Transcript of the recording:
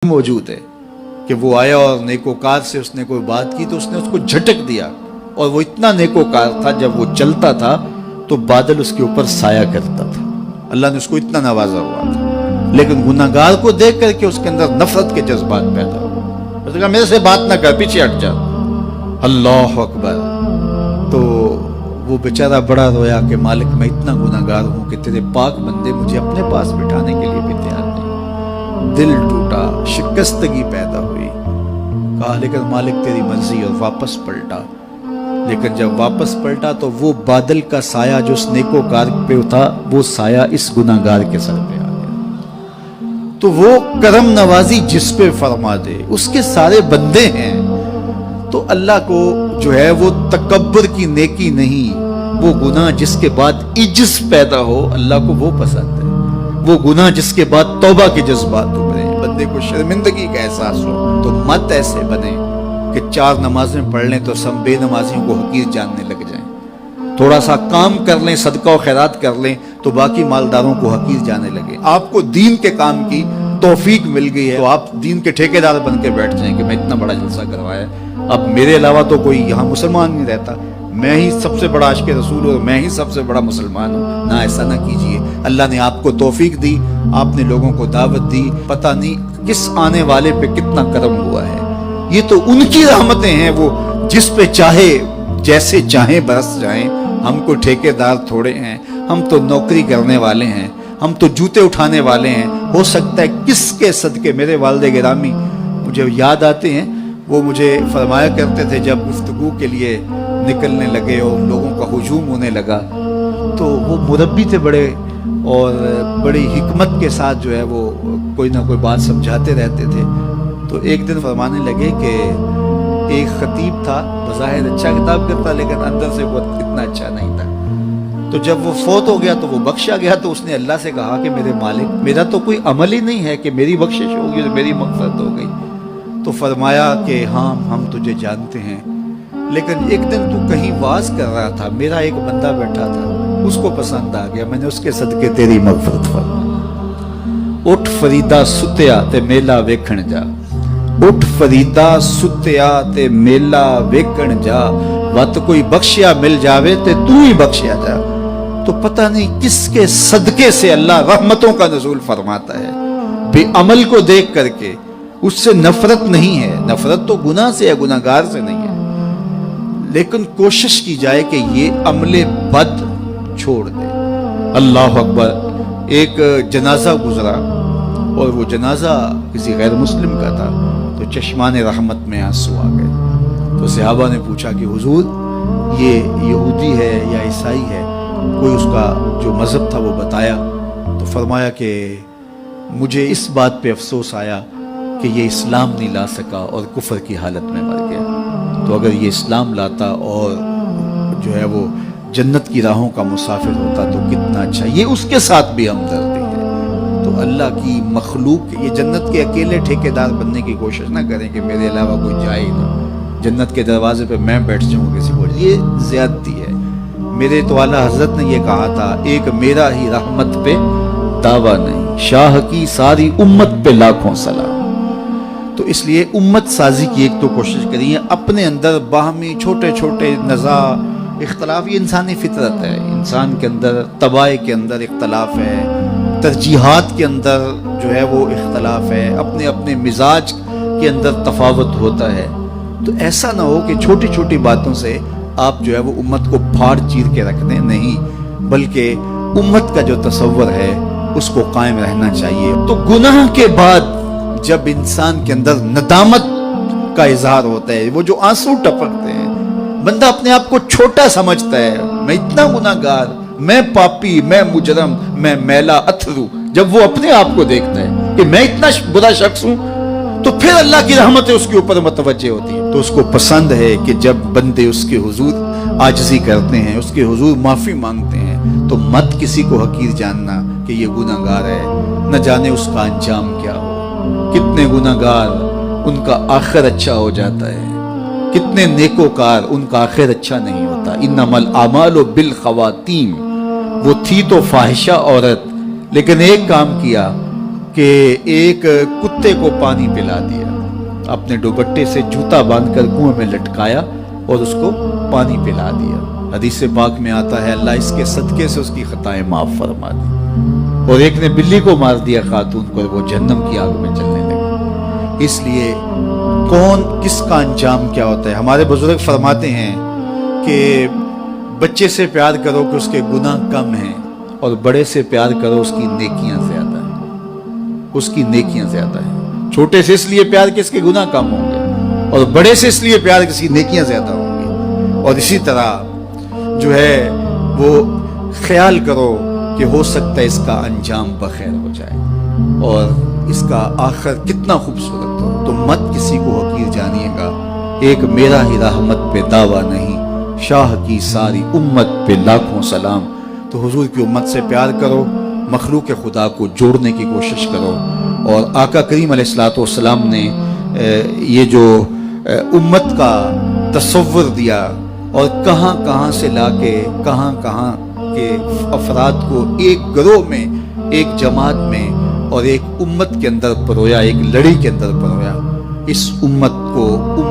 موجود ہے کہ وہ آیا اور نیکوکار سے اس نے کوئی بات کی تو اس نے اس کو جھٹک دیا، اور وہ اتنا نیکوکار تھا جب وہ چلتا تھا تو بادل اس کے اوپر سایہ کرتا تھا، اللہ نے اس کو اتنا نوازا ہوا تھا، لیکن گناہگار کو دیکھ کر کے اس کے اندر نفرت کے جذبات پیدا ہوئے، اس نے کہا میرے سے بات نہ کر، پیچھے ہٹ جا، اللہ اکبر۔ تو وہ بیچارہ بڑا رویا کہ مالک میں اتنا گناہگار ہوں کہ تیرے پاک بندے مجھے اپنے پاس بٹھانے کے لیے بھی تیار نہیں۔ دل ٹوٹا، شکستگی پیدا ہوئی، کہا لیکن مالک تیری مرضی، اور واپس پلٹا۔ لیکن جب واپس پلٹا تو وہ بادل کا سایہ جو اس نیکوکار پہ تھا وہ سایہ اس گناہگار کے سر پہ آ گیا۔ تو وہ کرم نوازی جس پہ فرما دے، اس کے سارے بندے ہیں، تو اللہ کو جو ہے وہ تکبر کی نیکی نہیں، وہ گناہ جس کے بعد عجز پیدا ہو اللہ کو وہ پسند ہے، وہ گناہ جس کے بعد توبہ کے جذبات ابھرے، بندے کو شرمندگی کا احساس ہو۔ تو مت ایسے بنے کہ 4 نمازیں پڑھ لیں تو سب بے نمازیوں کو حقیر جاننے لگ جائیں، تھوڑا سا کام کر لیں، صدقہ و خیرات کر لیں تو باقی مالداروں کو حقیر جانے لگے۔ آپ کو دین کے کام کی توفیق مل گئی ہے تو آپ دین کے ٹھیکیدار بن کے بیٹھ جائیں کہ میں اتنا بڑا جلسہ کروایا، اب میرے علاوہ تو کوئی یہاں مسلمان نہیں رہتا، میں ہی سب سے بڑا عاشق رسول ہوں، میں ہی سب سے بڑا مسلمان ہوں۔ نہ، ایسا نہ کیجئے، اللہ نے آپ کو توفیق دی، آپ نے لوگوں کو دعوت دی، پتہ نہیں کس آنے والے پہ کتنا کرم ہوا ہے، یہ تو ان کی رحمتیں ہیں، وہ جس پہ چاہے جیسے چاہیں برس جائیں۔ ہم کو ٹھیکیدار تھوڑے ہیں، ہم تو نوکری کرنے والے ہیں، ہم تو جوتے اٹھانے والے ہیں۔ ہو سکتا ہے کس کے صدقے، میرے والد گرامی مجھے یاد آتے ہیں، وہ مجھے فرمایا کرتے تھے جب گفتگو کے لیے نکلنے لگے اور لوگوں کا ہجوم ہونے لگا تو وہ مربی تھے بڑے، اور بڑی حکمت کے ساتھ جو ہے وہ کوئی نہ کوئی بات سمجھاتے رہتے تھے۔ تو ایک دن فرمانے لگے کہ ایک خطیب تھا، بظاہر اچھا خطاب کرتا لیکن اندر سے وہ اتنا اچھا نہیں تھا، تو جب وہ فوت ہو گیا تو وہ بخشا گیا، تو اس نے اللہ سے کہا کہ میرے مالک میرا تو کوئی عمل ہی نہیں ہے کہ میری بخشش ہوگی تو میری مغفرت ہو گئی۔ تو فرمایا کہ ہاں ہم تجھے جانتے ہیں، لیکن ایک دن تو کہیں واز کر رہا تھا، میرا ایک بندہ بیٹھا تھا، اس کو پسند آ گیا، میں نے اس کے صدقے تیری مغفرت فرما۔ اٹھ فریدا ستیا تے میلا ویکھن جا، اٹھ فریدا ستیا تے میلا ویکھن جا، وت کوئی بخشیا مل جاوے تے تو ہی بخشیا جا۔ تو پتہ نہیں کس کے صدقے سے اللہ رحمتوں کا نزول فرماتا ہے، بے عمل کو دیکھ کر کے اس سے نفرت نہیں ہے، نفرت تو گناہ سے ہے، گناہگار سے نہیں ہے، لیکن کوشش کی جائے کہ یہ عمل بد چھوڑ دے۔ اللہ اکبر۔ ایک جنازہ گزرا اور وہ جنازہ کسی غیر مسلم کا تھا، تو چشمان رحمت میں آنسو آ گئے۔ تو صحابہ نے پوچھا کہ حضور یہ یہودی ہے یا عیسائی ہے، کوئی اس کا جو مذہب تھا وہ بتایا، تو فرمایا کہ مجھے اس بات پہ افسوس آیا کہ یہ اسلام نہیں لا سکا اور کفر کی حالت میں مر گیا، تو اگر یہ اسلام لاتا اور جو ہے وہ جنت کی راہوں کا مسافر ہوتا تو کتنا اچھا۔ یہ اس کے ساتھ بھی ہمدردی ہے۔ تو اللہ کی مخلوق، یہ جنت کے اکیلے ٹھیکیدار بننے کی کوشش نہ کریں کہ میرے علاوہ کوئی جائے ہی نہ، جنت کے دروازے پہ میں بیٹھ جاؤں کسی کو، یہ زیادتی ہے۔ میرے تو اعلیٰ حضرت نے یہ کہا تھا، ایک میرا ہی رحمت پہ دعویٰ نہیں، شاہ کی ساری امت پہ لاکھوں سلام۔ تو اس لیے امت سازی کی ایک تو کوشش کریے، اپنے اندر باہمی چھوٹے چھوٹے نزاع اختلاف، یہ انسانی فطرت ہے، انسان کے اندر طباع کے اندر اختلاف ہے، ترجیحات کے اندر جو ہے وہ اختلاف ہے، اپنے اپنے مزاج کے اندر تفاوت ہوتا ہے۔ تو ایسا نہ ہو کہ چھوٹی چھوٹی باتوں سے آپ جو ہے وہ امت کو پھاڑ چیر کے رکھ دیں، نہیں، بلکہ امت کا جو تصور ہے اس کو قائم رہنا چاہیے۔ تو گناہ کے بعد جب انسان کے اندر ندامت کا اظہار ہوتا ہے، وہ جو آنسو ٹپکتے ہیں، بندہ اپنے آپ کو چھوٹا سمجھتا ہے، میں اتنا گناہگار، میں پاپی، میں مجرم، میں میلا اتھرو، جب وہ اپنے آپ کو دیکھتا ہے کہ میں اتنا برا شخص ہوں، تو پھر اللہ کی رحمتیں اس کے اوپر متوجہ ہوتی ہیں۔ تو اس کو پسند ہے کہ جب بندے اس کے حضور عاجزی کرتے ہیں، اس کے حضور معافی مانگتے ہیں، تو مت کسی کو حقیر جاننا کہ یہ گناہگار ہے، نہ جانے اس کا انجام کیا ہو۔ کتنے گناہگار ان کا آخر اچھا ہو جاتا ہے، کتنے نیکوکار ان کا آخر اچھا نہیں ہوتا۔ انما الاعمال بالخواتیم، وہ تھی تو فاحشہ عورت، لیکن ایک کام کیا کہ ایک کتے کو پانی پلا دیا، اپنے دوپٹے سے جوتا باندھ کر کنویں میں لٹکایا اور اس کو پانی پلا دیا۔ حدیث پاک میں آتا ہے اللہ اس کے صدقے سے اس کی خطائیں معاف فرما دی۔ اور ایک نے بلی کو مار دیا خاتون کو، وہ جہنم کی آگ میں جلنے لگی۔ اس لیے کون کس کا انجام کیا ہوتا ہے؟ ہمارے بزرگ فرماتے ہیں کہ بچے سے پیار کرو کہ اس کے گناہ کم ہیں، اور بڑے سے پیار کرو اس کی نیکیاں زیادہ ہیں، اس کی نیکیاں زیادہ ہیں۔ چھوٹے سے اس لیے پیار کہ اس کے گناہ کم ہوں گے، اور بڑے سے اس لیے پیار کہ اس کی نیکیاں زیادہ ہوں گی۔ اور اسی طرح جو ہے وہ خیال کرو کہ ہو سکتا ہے اس کا انجام بخیر ہو جائے اور اس کا آخر کتنا خوبصورت ہو، تو مت کسی کو حقیر جانیے گا۔ ایک میرا ہی رحمت پہ دعویٰ نہیں، شاہ کی ساری امت پہ لاکھوں سلام۔ تو حضور کی امت سے پیار کرو، مخلوق خدا کو جوڑنے کی کوشش کرو۔ اور آقا کریم علیہ السلام نے یہ جو امت کا تصور دیا اور کہاں کہاں سے لا کے کہاں کہاں کے افراد کو ایک گروہ میں، ایک جماعت میں اور ایک امت کے اندر پرویا، ایک لڑی کے اندر پرویا، اس امت کو